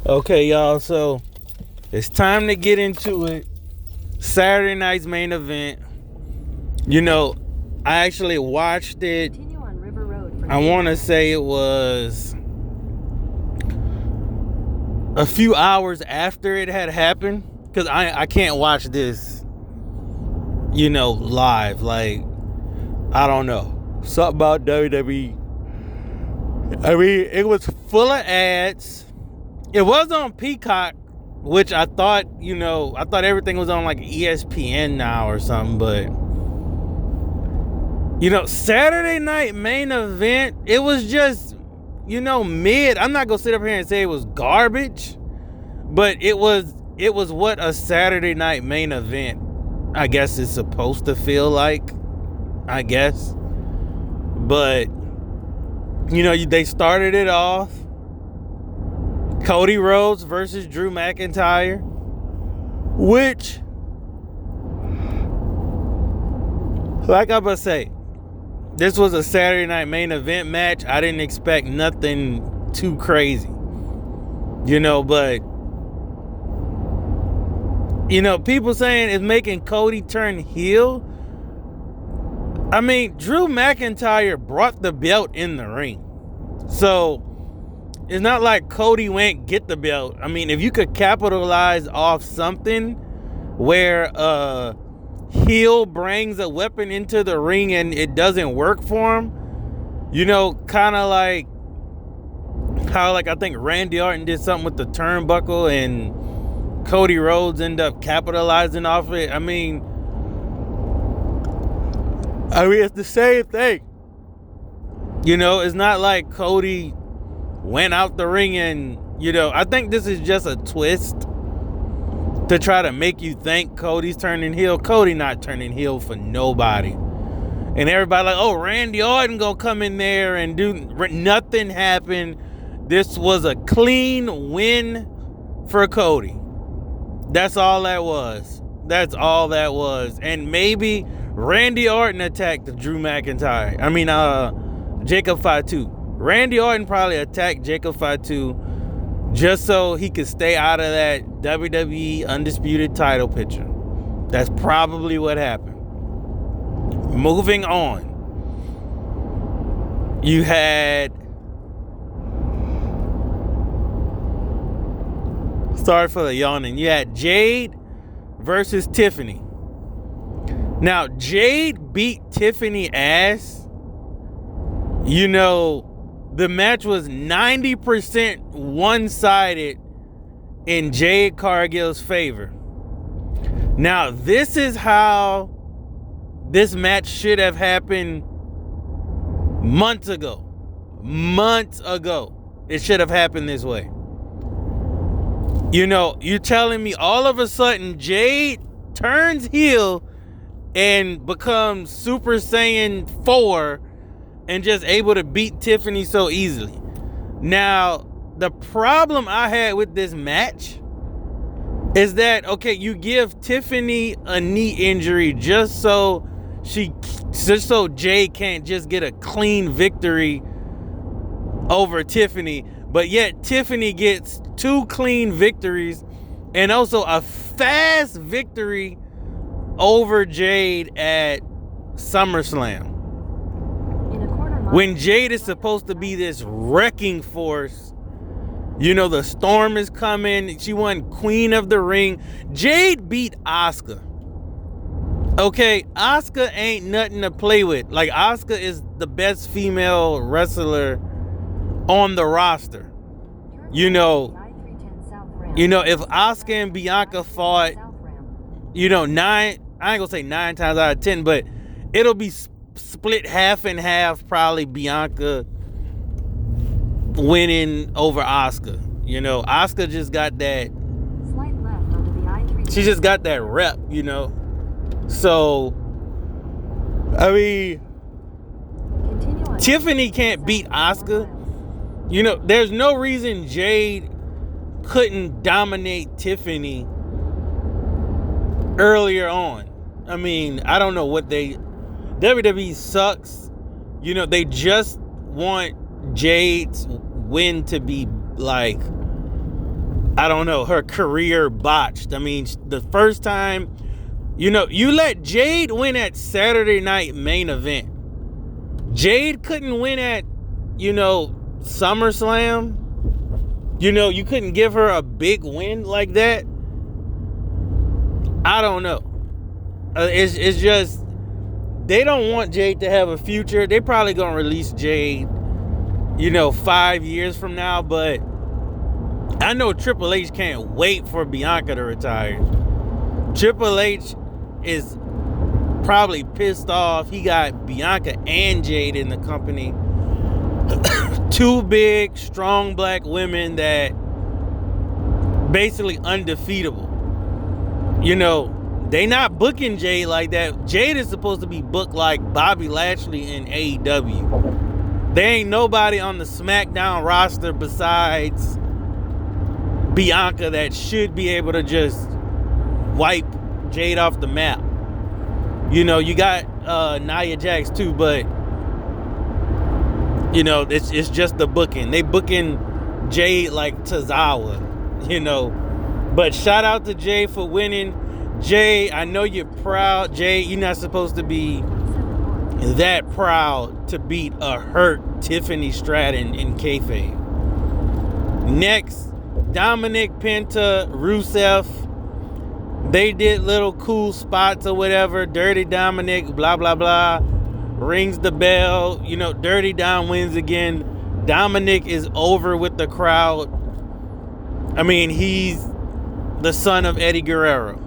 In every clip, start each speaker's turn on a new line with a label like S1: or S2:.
S1: Okay, y'all, so it's time to get into it. Saturday night's main event. You know, I actually watched it. I want to say it was a few hours after it had happened, because I can't watch this, live. Like, I don't know. Something about WWE. I mean, it was full of ads. It was on Peacock, which I thought, I thought everything was on like ESPN now or something, but Saturday night main event, it was just, mid. I'm not gonna sit up here and say it was garbage, but it was what a Saturday night main event, I guess, is supposed to feel like, I guess. But they started it off. Cody Rhodes versus Drew McIntyre, which, like I'm gonna say, this was a Saturday night main event match. I didn't expect nothing too crazy, but people saying it's making Cody turn heel. I mean, Drew McIntyre brought the belt in the ring, so it's not like Cody went get the belt. I mean, if you could capitalize off something where a heel brings a weapon into the ring and it doesn't work for him, kind of like how, like, I think Randy Orton did something with the turnbuckle and Cody Rhodes ended up capitalizing off it. I mean, it's the same thing. It's not like Cody went out the ring and, I think this is just a twist to try to make you think Cody's turning heel. Cody not turning heel for nobody. And everybody like, oh, Randy Orton gonna come in there and do nothing happened. This was a clean win for Cody. That's all that was. That's all that was. And maybe Randy Orton attacked Drew McIntyre. I mean, Jacob Fatu. Randy Orton probably attacked Jacob Fatu just so he could stay out of that WWE Undisputed title picture. That's probably what happened. Moving on. You had... Sorry for the yawning. You had Jade versus Tiffany. Now, Jade beat Tiffany ass. The match was 90% one-sided in Jade Cargill's favor. Now, this is how this match should have happened months ago. Months ago. It should have happened this way. You're telling me all of a sudden Jade turns heel and becomes Super Saiyan 4 and just able to beat Tiffany so easily. Now, the problem I had with this match is that, okay, you give Tiffany a knee injury just so Jay can't just get a clean victory over Tiffany, but yet Tiffany gets 2 clean victories and also a fast victory over Jade at SummerSlam. When Jade is supposed to be this wrecking force, the storm is coming. She won Queen of the Ring. Jade beat Asuka. Okay, Asuka ain't nothing to play with. Like, Asuka is the best female wrestler on the roster. If Asuka and Bianca fought, I ain't gonna say 9 times out of 10, but it'll be split half and half, probably Bianca winning over Asuka. Asuka just got that. She just got that rep, So, I mean, Tiffany can't beat Asuka. There's no reason Jade couldn't dominate Tiffany earlier on. I mean, I don't know what WWE sucks. They just want Jade's win to be like I don't know, her career botched. I mean, the first time, you know, you let Jade win at Saturday Night Main Event. Jade couldn't win at, you know, SummerSlam. You know, you couldn't give her a big win like that. I don't know. It's just, they don't want Jade to have a future. They probably gonna release Jade, you know, 5 years from now, but I know Triple H can't wait for Bianca to retire. Triple H is probably pissed off. He got Bianca and Jade in the company. Two big, strong black women that basically undefeatable. You know, they not booking Jade like that. Jade is supposed to be booked like Bobby Lashley in AEW. There ain't nobody on the SmackDown roster besides Bianca that should be able to just wipe Jade off the map. You know, you got Nia Jax too, but you know, it's just the booking. They booking Jade like Tozawa, you know. But shout out to Jade for winning. Jade, I know you're proud. Jade, you're not supposed to be that proud to beat a hurt Tiffany Stratton in kayfabe. Next, Dominic Penta, Rusev. They did little cool spots or whatever. Dirty Dominic, blah, blah, blah. Rings the bell. You know, Dirty Dom wins again. Dominic is over with the crowd. I mean, he's the son of Eddie Guerrero.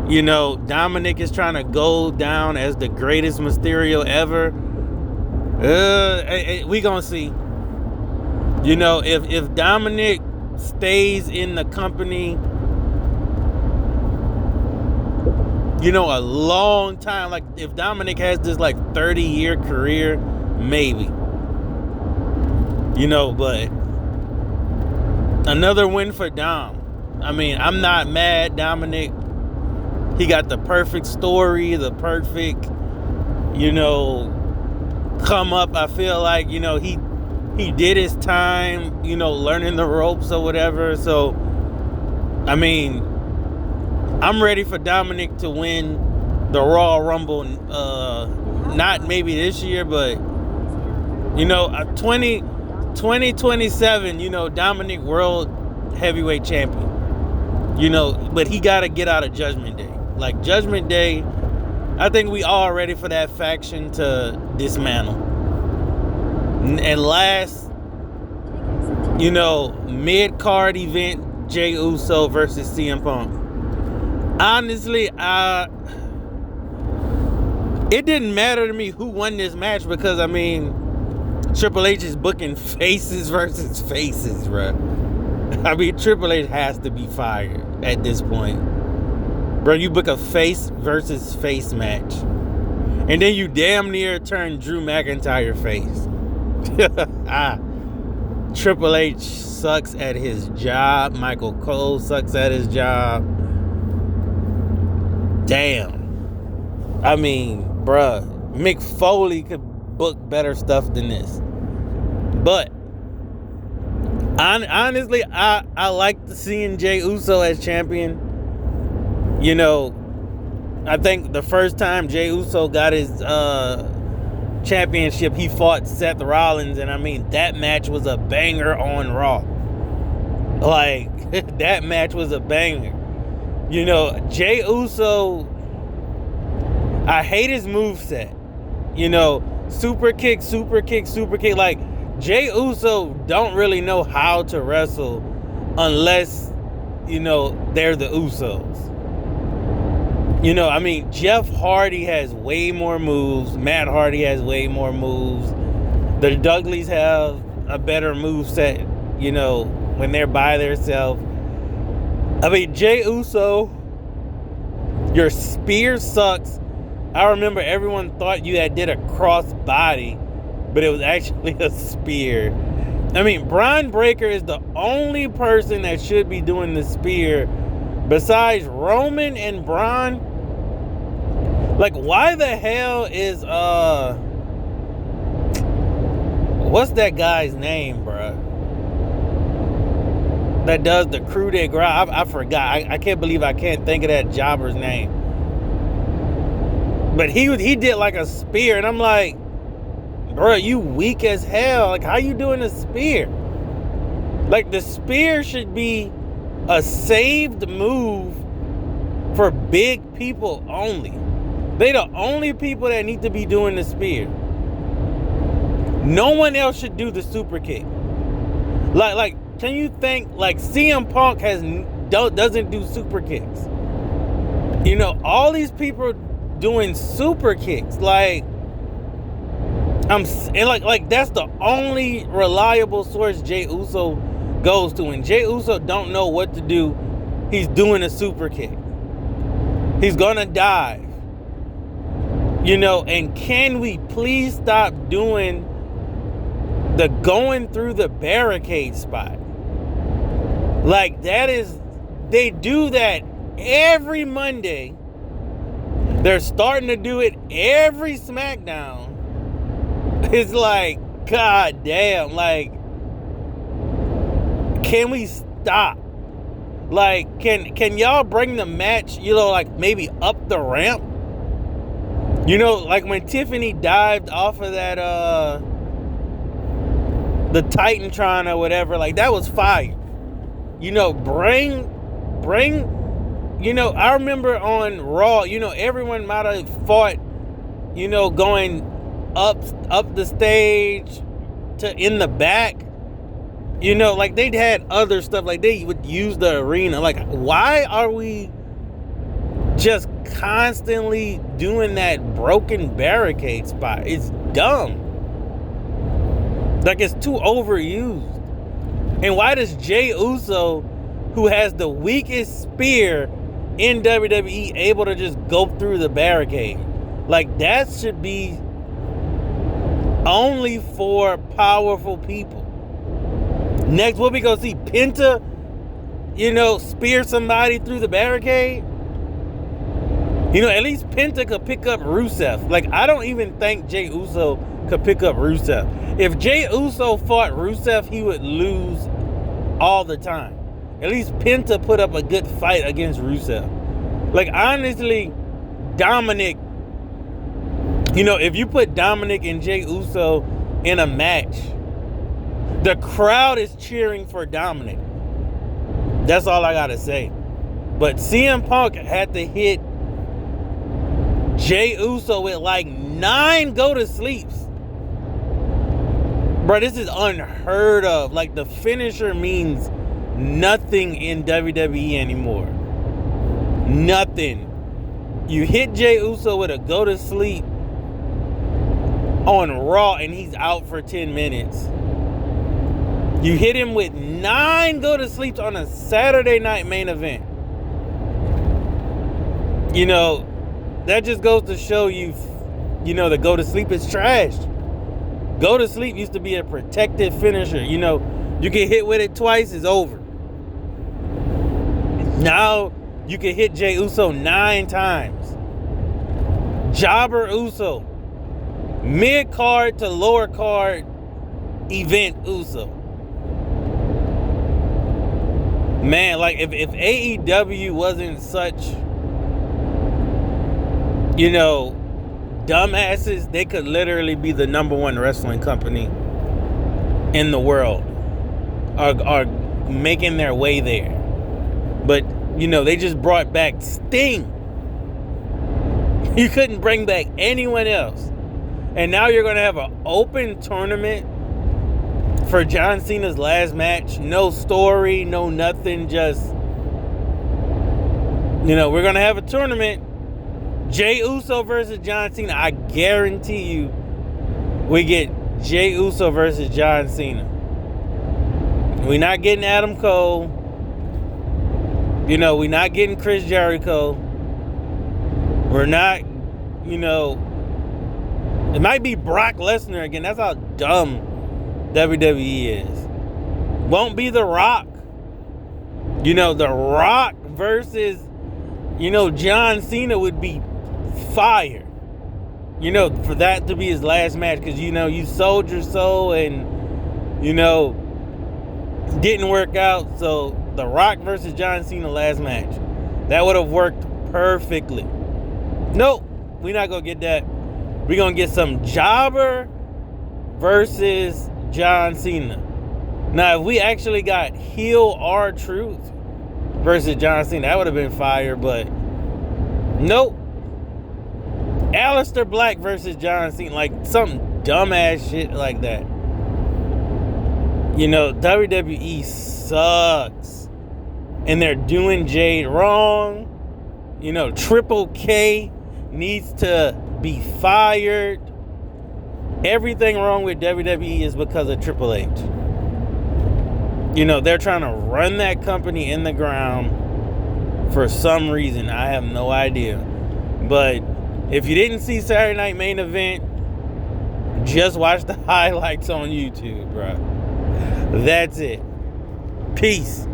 S1: You know, Dominic is trying to go down as the greatest Mysterio ever. We gonna see. You know, if Dominic stays in the company, you know, a long time, like if Dominic has this like 30-year career, maybe. You know, but another win for Dom. I mean, I'm not mad, Dominic. He got the perfect story, the perfect, you know, come up. I feel like, you know, he did his time, you know, learning the ropes or whatever. So, I mean, I'm ready for Dominic to win the Royal Rumble. Not maybe this year, but, you know, 2027, you know, Dominic World Heavyweight Champion. You know, but he got to get out of Judgment Day. Like, Judgment Day, I think we all ready for that faction to dismantle. And last, you know, mid-card event, Jey Uso versus CM Punk. Honestly, it didn't matter to me who won this match because, I mean, Triple H is booking faces versus faces, bro. I mean, Triple H has to be fired at this point. Bro, you book a face versus face match. And then you damn near turn Drew McIntyre face. Triple H sucks at his job. Michael Cole sucks at his job. Damn. I mean, bruh, Mick Foley could book better stuff than this. But honestly, I like seeing Jey Uso as champion. You know, I think the first time Jey Uso got his championship, he fought Seth Rollins, and I mean, that match was a banger on Raw. Like, that match was a banger. You know, Jey Uso, I hate his moveset. You know, super kick, super kick, super kick. Like, Jey Uso don't really know how to wrestle unless, you know, they're the Usos. You know, I mean, Jeff Hardy has way more moves. Matt Hardy has way more moves. The Dudleys have a better moveset, you know, when they're by themselves. I mean, Jey Uso, your spear sucks. I remember everyone thought you had did a cross-body, but it was actually a spear. I mean, Braun Breaker is the only person that should be doing the spear besides Roman and Braun. Like, why the hell is, what's that guy's name, bruh? that does the crew de grace. I forgot. I can't believe I can't think of that jobber's name. But he did like a spear, and I'm like, bro, you weak as hell. Like, how you doing a spear? Like, the spear should be a saved move for big people only. They the only people that need to be doing the spear. No one else should do the super kick. Like, can you think, like, CM Punk doesn't do super kicks? You know, all these people doing super kicks. Like, that's the only reliable source Jey Uso goes to. And Jey Uso don't know what to do. He's doing a super kick. He's gonna dive. You know, and can we please stop doing the going through the barricade spot? Like, they do that every Monday. They're starting to do it every SmackDown. It's like, god damn, like, can we stop? Like, can y'all bring the match, you know, like, maybe up the ramp? You know, like when Tiffany dived off of that, the Titantron or whatever, like, that was fire. You know, bring, you know, I remember on Raw, you know, everyone might have fought, you know, going up the stage to in the back. You know, like, they'd had other stuff, like they would use the arena. Like, why are we just constantly doing that broken barricade spot? It's dumb. Like, it's too overused. And why does Jey Uso, who has the weakest spear in WWE, able to just go through the barricade? Like, that should be only for powerful people. Next, what we gonna see? Penta, you know, spear somebody through the barricade? You know, at least Penta could pick up Rusev. Like, I don't even think Jey Uso could pick up Rusev. If Jey Uso fought Rusev, he would lose all the time. At least Penta put up a good fight against Rusev. Like, honestly, Dominic, you know, if you put Dominic and Jey Uso in a match, the crowd is cheering for Dominic. That's all I gotta say. But CM Punk had to hit Jey Uso with like 9 go-to-sleeps. Bro, this is unheard of. Like, the finisher means nothing in WWE anymore. Nothing. You hit Jey Uso with a go-to-sleep on Raw and he's out for 10 minutes. You hit him with 9 go-to-sleeps on a Saturday night main event. You know, that just goes to show you, you know, the go-to-sleep is trash. Go-to-sleep used to be a protected finisher. You know, you get hit with it twice, it's over. Now, you can hit Jey Uso 9 times. Jobber Uso. Mid-card to lower card event Uso. Man, like, if AEW wasn't such, you know, dumbasses, they could literally be the #1 wrestling company in the world. Are making their way there. But, you know, they just brought back Sting. You couldn't bring back anyone else. And now you're going to have an open tournament for John Cena's last match. No story, no nothing, just, you know, we're going to have a tournament. Jey Uso versus John Cena. I guarantee you we get Jey Uso versus John Cena. We're not getting Adam Cole. You know, we're not getting Chris Jericho. We're not, you know, it might be Brock Lesnar again. That's how dumb WWE is. Won't be The Rock. You know, The Rock versus, you know, John Cena would be fire. You know, for that to be his last match, because, you know, you sold your soul, and, you know, Didn't work out. So The Rock versus John Cena last match. That would have worked perfectly. Nope. We're not going to get that. We're going to get some jobber versus John Cena. Now, if we actually got heel R-Truth versus John Cena, that would have been fire, but nope. Aleister Black versus John Cena, like some dumbass shit like that. You know, WWE sucks. And they're doing Jade wrong. You know, Triple K needs to be fired. Everything wrong with WWE is because of Triple H. You know, they're trying to run that company in the ground for some reason. I have no idea. But if you didn't see Saturday Night Main Event, just watch the highlights on YouTube, bro. That's it. Peace.